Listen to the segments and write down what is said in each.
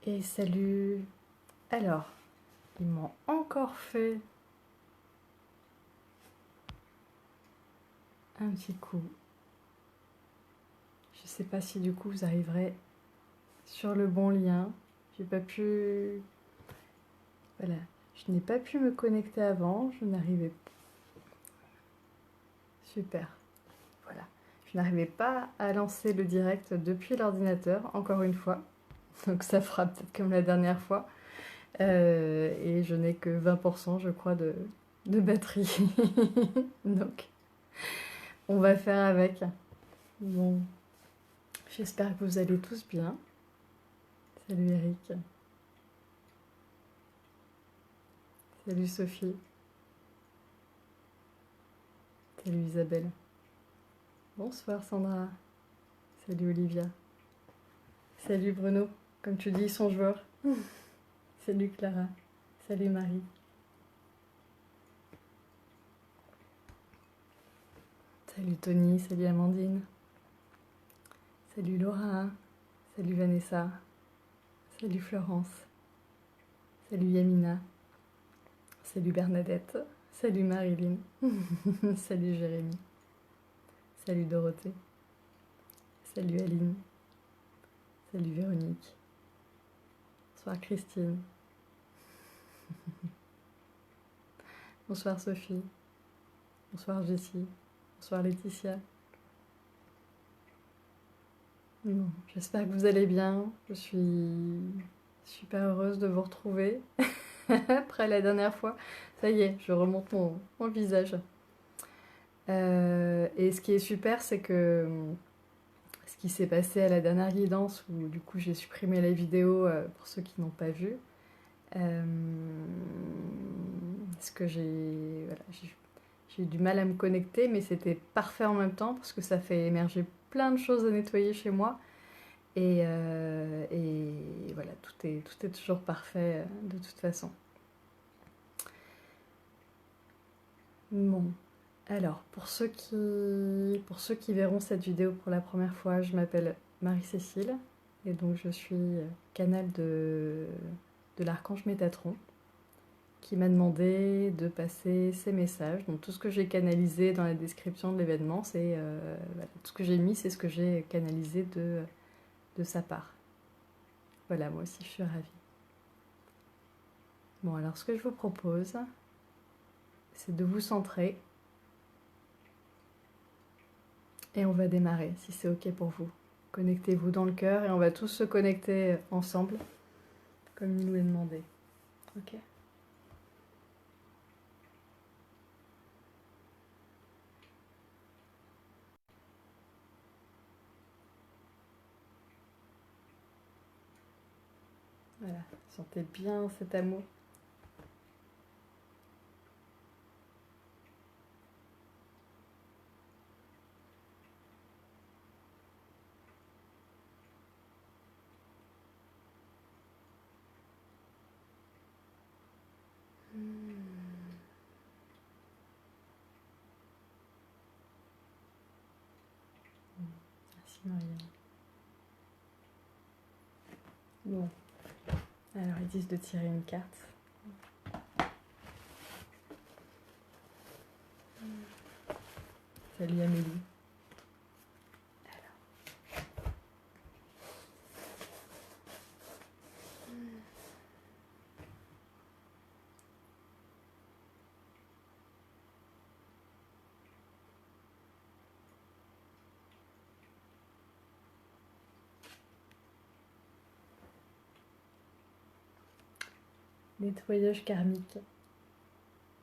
Et salut. Alors, ils m'ont encore fait un petit coup. Je sais pas si du coup vous arriverez sur le bon lien. J'ai pas pu... Voilà. Je n'ai pas pu me connecter avant. Je n'arrivais pas. Super. Voilà. Je n'arrivais pas à lancer le direct depuis l'ordinateur, encore une fois. Donc ça fera peut-être comme la dernière fois. Et je n'ai que 20% je crois de batterie. Donc on va faire avec. Bon, j'espère que vous allez tous bien. Salut Eric. Salut Sophie. Salut Isabelle. Bonsoir Sandra. Salut Olivia. Salut Bruno. Comme tu dis, ils sont joueurs. Salut Clara. Salut Marie. Salut Tony. Salut Amandine. Salut Laura. Salut Vanessa. Salut Florence. Salut Yamina. Salut Bernadette. Salut Marilyn. Salut Jérémy. Salut Dorothée. Salut Aline. Salut Véronique. Bonsoir Christine. Bonsoir Sophie. Bonsoir Jessie. Bonsoir Laetitia. Bon, j'espère que vous allez bien. Je suis super heureuse de vous retrouver. Après la dernière fois, ça y est, je remonte mon visage. Et ce qui est super, c'est que ce qui s'est passé à la dernière guidance, où du coup j'ai supprimé la vidéo pour ceux qui n'ont pas vu, parce que j'ai eu du mal à me connecter, mais c'était parfait en même temps, parce que ça fait émerger plein de choses à nettoyer chez moi. Et voilà, tout est toujours parfait de toute façon. Bon, alors pour ceux qui verront cette vidéo pour la première fois, je m'appelle Marie-Cécile et donc je suis canal de l'archange Métatron qui m'a demandé de passer ces messages. Donc tout ce que j'ai canalisé dans la description de l'événement, c'est voilà, tout ce que j'ai mis, c'est ce que j'ai canalisé de sa part. Voilà, moi aussi je suis ravie. Bon, alors ce que je vous propose, c'est de vous centrer et on va démarrer si c'est ok pour vous. Connectez-vous dans le cœur et on va tous se connecter ensemble comme il nous est demandé. Ok. Voilà, sentez bien cet amour. Merci Marianne. Bon, alors ils disent de tirer une carte. Salut Amélie. Nettoyage karmique.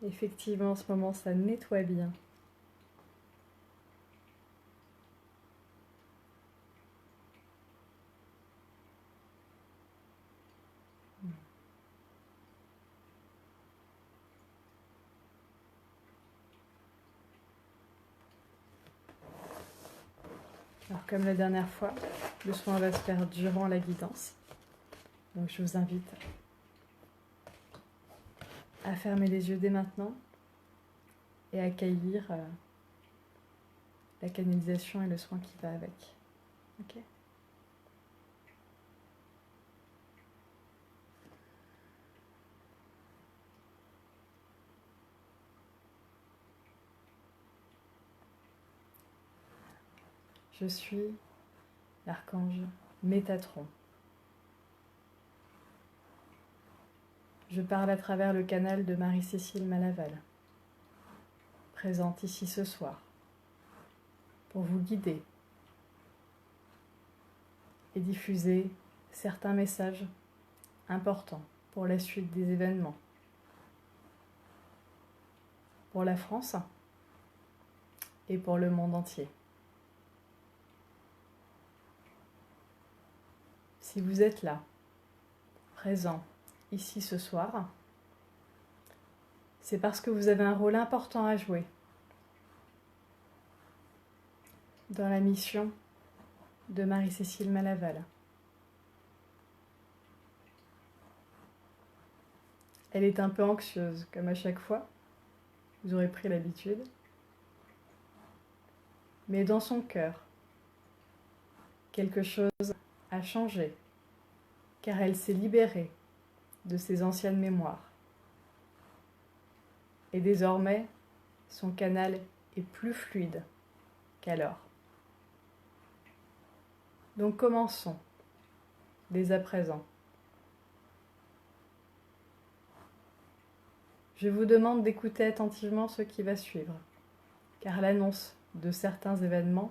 Effectivement, en ce moment, ça nettoie bien. Alors, comme la dernière fois, le soin va se faire durant la guidance. Donc, je vous invite à fermer les yeux dès maintenant et à accueillir la canalisation et le soin qui va avec. Ok ? Je suis l'archange Métatron. Je parle à travers le canal de Marie-Cécile Malaval, présente ici ce soir, pour vous guider et diffuser certains messages importants pour la suite des événements, pour la France et pour le monde entier. Si vous êtes là, présent ici ce soir, c'est parce que vous avez un rôle important à jouer dans la mission de Marie-Cécile Malaval. Elle est un peu anxieuse, comme à chaque fois, vous aurez pris l'habitude, mais dans son cœur, quelque chose a changé, car elle s'est libérée de ses anciennes mémoires. Et désormais, son canal est plus fluide qu'alors. Donc commençons, dès à présent. Je vous demande d'écouter attentivement ce qui va suivre, car l'annonce de certains événements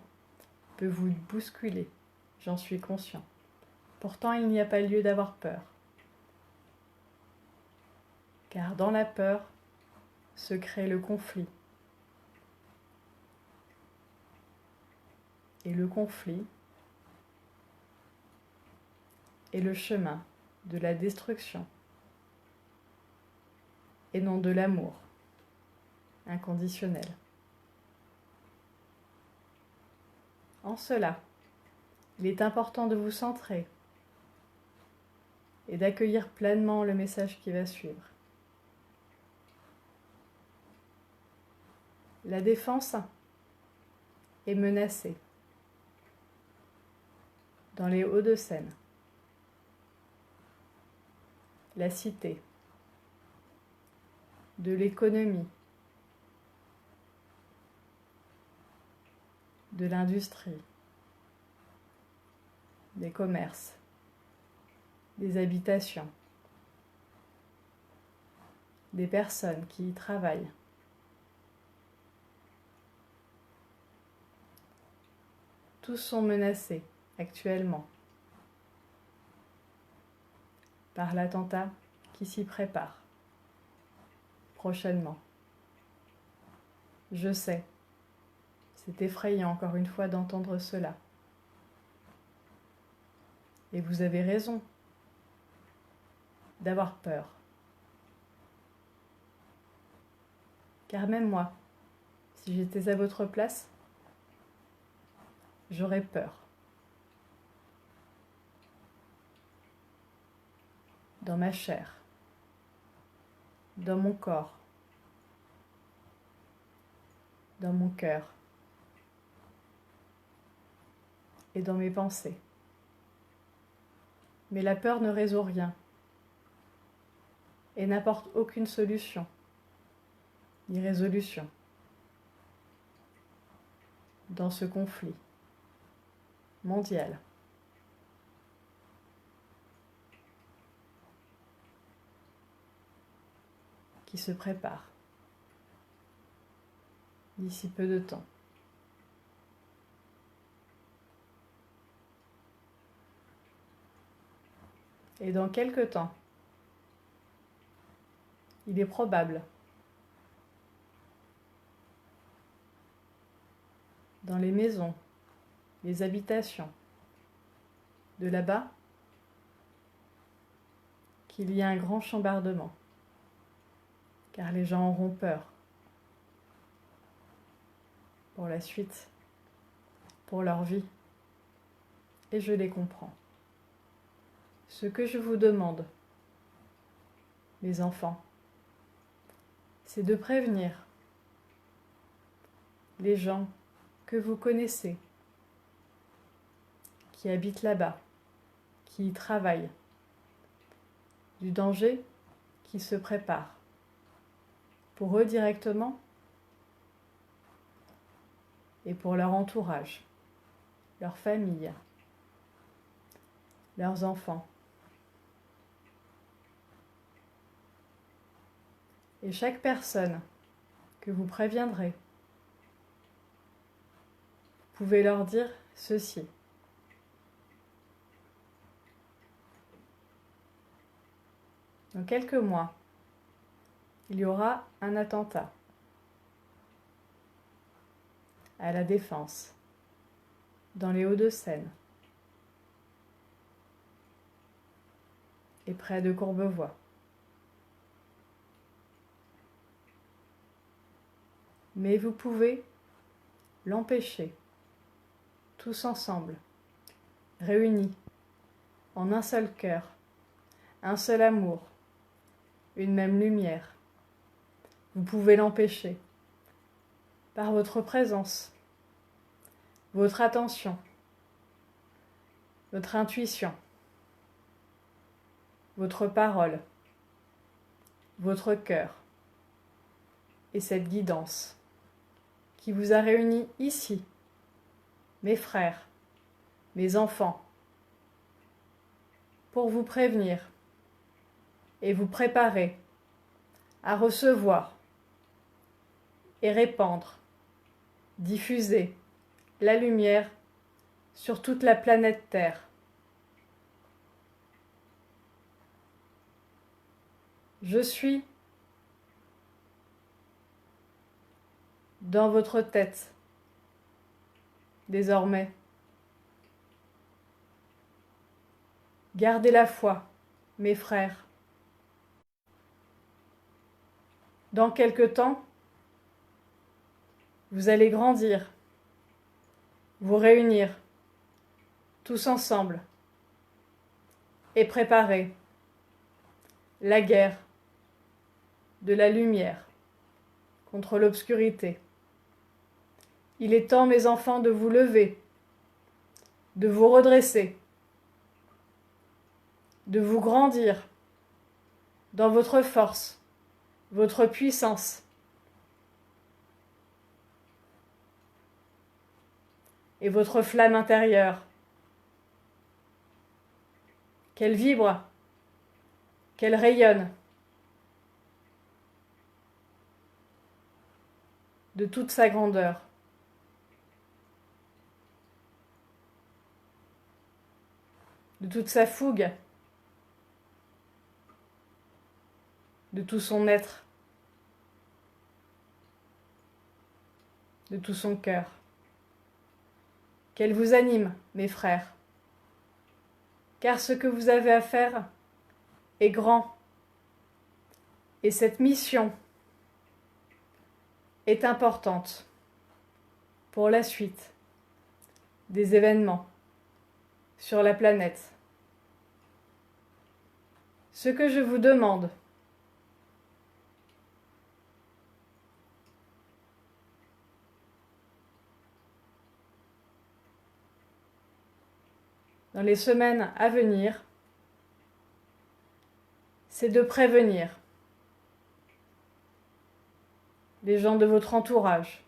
peut vous bousculer, j'en suis conscient. Pourtant, il n'y a pas lieu d'avoir peur, car dans la peur se crée le conflit. Et le conflit est le chemin de la destruction et non de l'amour inconditionnel. En cela, il est important de vous centrer et d'accueillir pleinement le message qui va suivre. La défense est menacée dans les Hauts-de-Seine, la cité, de l'économie, de l'industrie, des commerces, des habitations, des personnes qui y travaillent. Tous sont menacés actuellement par l'attentat qui s'y prépare prochainement. Je sais, c'est effrayant encore une fois d'entendre cela. Et vous avez raison d'avoir peur. Car même moi, si j'étais à votre place, j'aurais peur. Dans ma chair, dans mon corps, dans mon cœur et dans mes pensées. Mais la peur ne résout rien et n'apporte aucune solution ni résolution dans ce conflit mondial. Qui se prépare d'ici peu de temps. Et dans quelque temps, il est probable, dans les maisons, les habitations, de là-bas, qu'il y a un grand chambardement, car les gens auront peur pour la suite, pour leur vie, et je les comprends. Ce que je vous demande, mes enfants, c'est de prévenir les gens que vous connaissez, qui habitent là-bas, qui y travaillent, du danger qui se prépare. Pour eux directement et pour leur entourage, leur famille, leurs enfants. Et chaque personne que vous préviendrez, vous pouvez leur dire ceci. Dans quelques mois, il y aura un attentat à la Défense, dans les Hauts-de-Seine et près de Courbevoie. Mais vous pouvez l'empêcher, tous ensemble, réunis, en un seul cœur, un seul amour, une même lumière. Vous pouvez l'empêcher par votre présence, votre attention, votre intuition, votre parole, votre cœur et cette guidance qui vous a réunis ici, mes frères, mes enfants, pour vous prévenir et vous préparer à recevoir et répandre, diffuser la lumière sur toute la planète Terre. Je suis dans votre tête, désormais. Gardez la foi, mes frères. Dans quelque temps, vous allez grandir, vous réunir, tous ensemble, et préparer la guerre de la lumière contre l'obscurité. Il est temps, mes enfants, de vous lever, de vous redresser, de vous grandir dans votre force, votre puissance. Et votre flamme intérieure, qu'elle vibre, qu'elle rayonne de toute sa grandeur. De toute sa fougue, de tout son être, de tout son cœur. Qu'elle vous anime, mes frères, car ce que vous avez à faire est grand, et cette mission est importante pour la suite des événements sur la planète. Ce que je vous demande, dans les semaines à venir, c'est de prévenir les gens de votre entourage,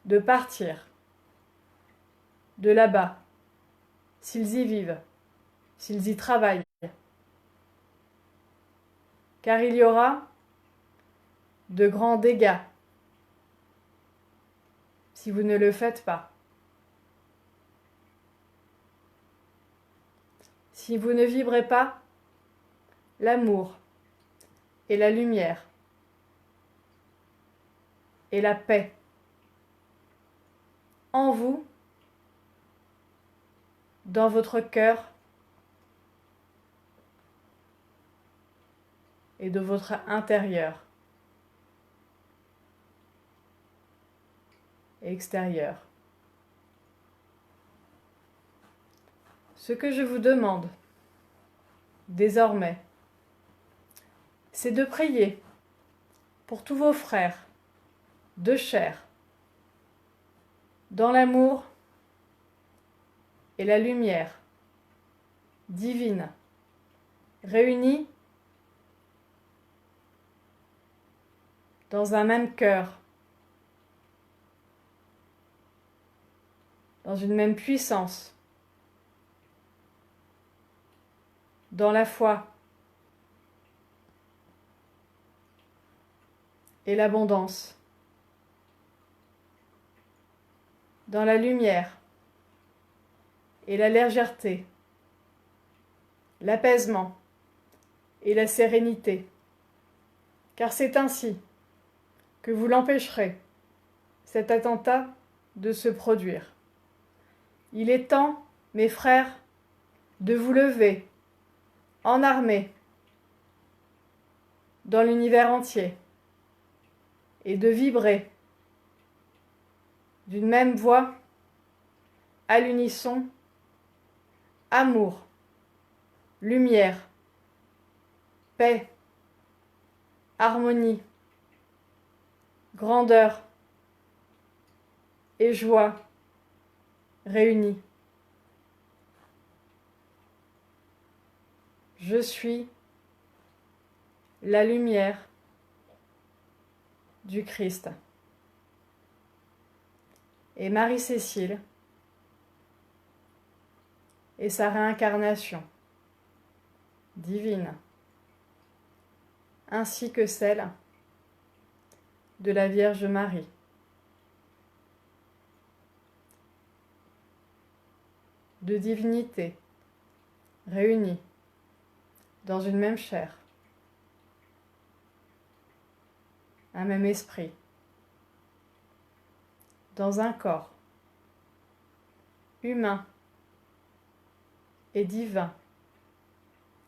de partir de là-bas, s'ils y vivent, s'ils y travaillent, car il y aura de grands dégâts si vous ne le faites pas. Si vous ne vibrez pas l'amour et la lumière et la paix en vous, dans votre cœur et de votre intérieur et extérieur. Ce que je vous demande désormais, c'est de prier pour tous vos frères de chair, dans l'amour et la lumière divine, réunis dans un même cœur, dans une même puissance, dans la foi et l'abondance, dans la lumière et la légèreté, l'apaisement et la sérénité, car c'est ainsi que vous l'empêcherez, cet attentat, de se produire. Il est temps, mes frères, de vous lever, en armée, dans l'univers entier, et de vibrer d'une même voix, à l'unisson, amour, lumière, paix, harmonie, grandeur et joie réunies. Je suis la lumière du Christ. Et Marie-Cécile et sa réincarnation divine, ainsi que celle de la Vierge Marie. De divinités réunies dans une même chair, un même esprit, dans un corps humain et divin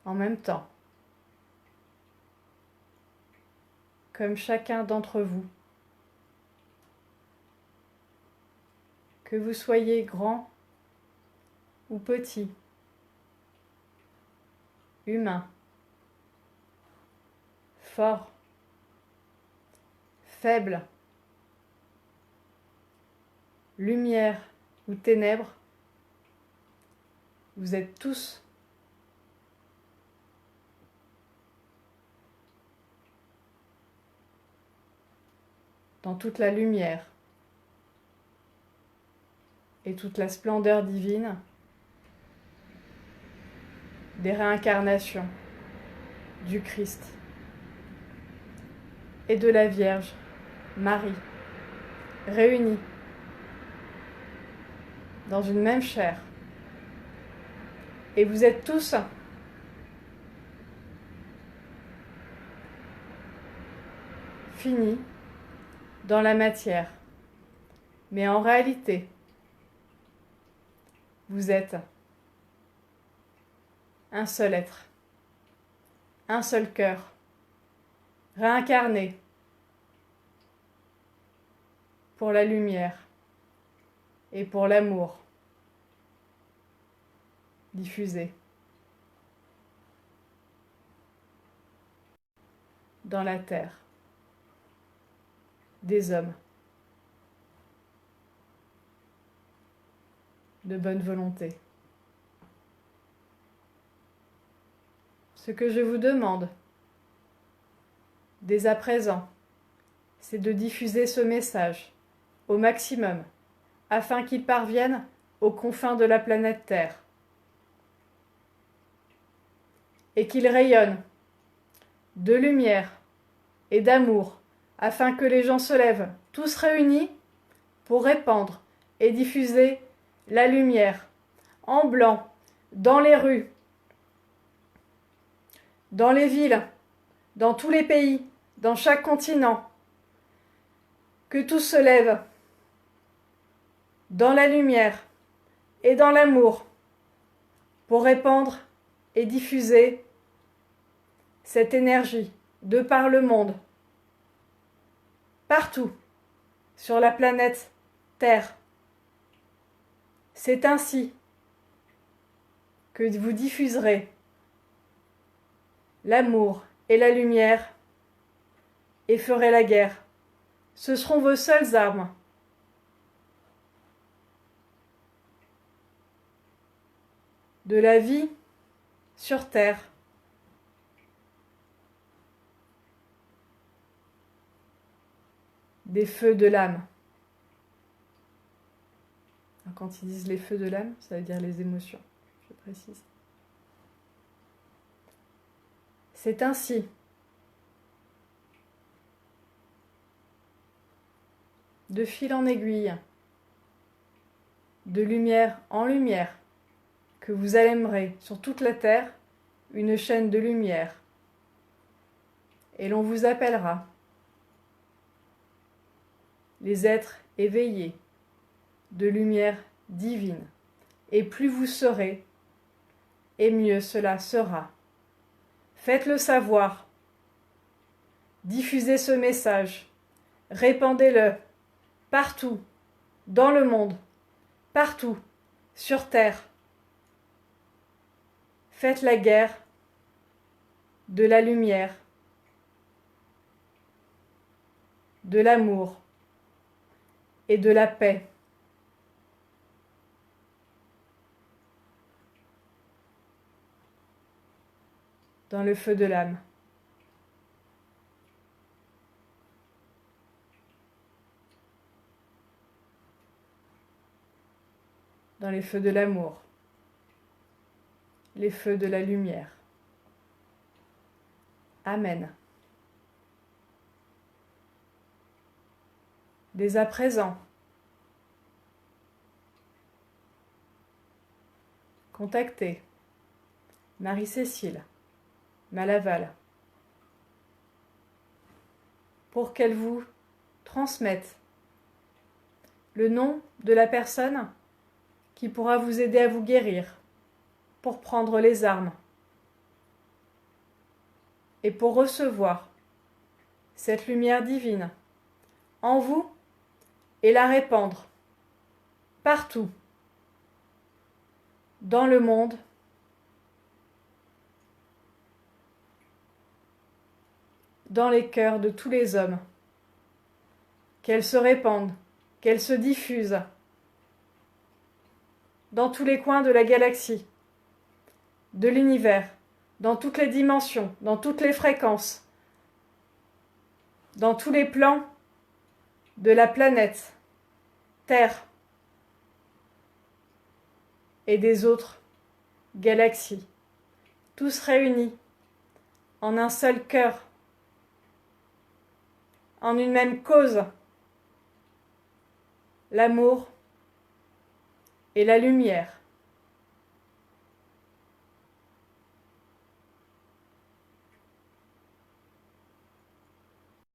en même temps, comme chacun d'entre vous, que vous soyez grand ou petit, humain, fort, faible, lumière ou ténèbres, vous êtes tous dans toute la lumière et toute la splendeur divine des réincarnations du Christ et de la Vierge Marie, réunis dans une même chair. Et vous êtes tous finis dans la matière. Mais en réalité, vous êtes un seul être, un seul cœur, réincarné pour la lumière et pour l'amour diffusé dans la terre des hommes de bonne volonté. Ce que je vous demande dès à présent, c'est de diffuser ce message au maximum afin qu'il parvienne aux confins de la planète Terre et qu'il rayonne de lumière et d'amour afin que les gens se lèvent tous réunis pour répandre et diffuser la lumière en blanc dans les rues, dans les villes, dans tous les pays, dans chaque continent. Que tous se lèvent dans la lumière et dans l'amour pour répandre et diffuser cette énergie de par le monde, partout sur la planète Terre. C'est ainsi que vous diffuserez l'amour et la lumière et ferez la guerre. Ce seront vos seules armes. De la vie sur terre. Des feux de l'âme. Quand ils disent les feux de l'âme, ça veut dire les émotions, je précise. C'est ainsi. De fil en aiguille, de lumière en lumière, que vous allèmerez sur toute la terre une chaîne de lumière. Et l'on vous appellera les êtres éveillés de lumière divine. Et plus vous serez, et mieux cela sera. Faites-le savoir. Diffusez ce message. Répandez-le partout, dans le monde, partout, sur terre. Faites la guerre de la lumière, de l'amour et de la paix. Dans le feu de l'âme. Dans les feux de l'amour, les feux de la lumière. Amen. Dès à présent, contactez Marie-Cécile Malaval pour qu'elle vous transmette le nom de la personne qui pourra vous aider à vous guérir, pour prendre les armes et pour recevoir cette lumière divine en vous et la répandre partout dans le monde, dans les cœurs de tous les hommes, qu'elle se répande, qu'elle se diffuse dans tous les coins de la galaxie, de l'univers, dans toutes les dimensions, dans toutes les fréquences, dans tous les plans de la planète Terre et des autres galaxies, tous réunis en un seul cœur, en une même cause, l'amour et la lumière.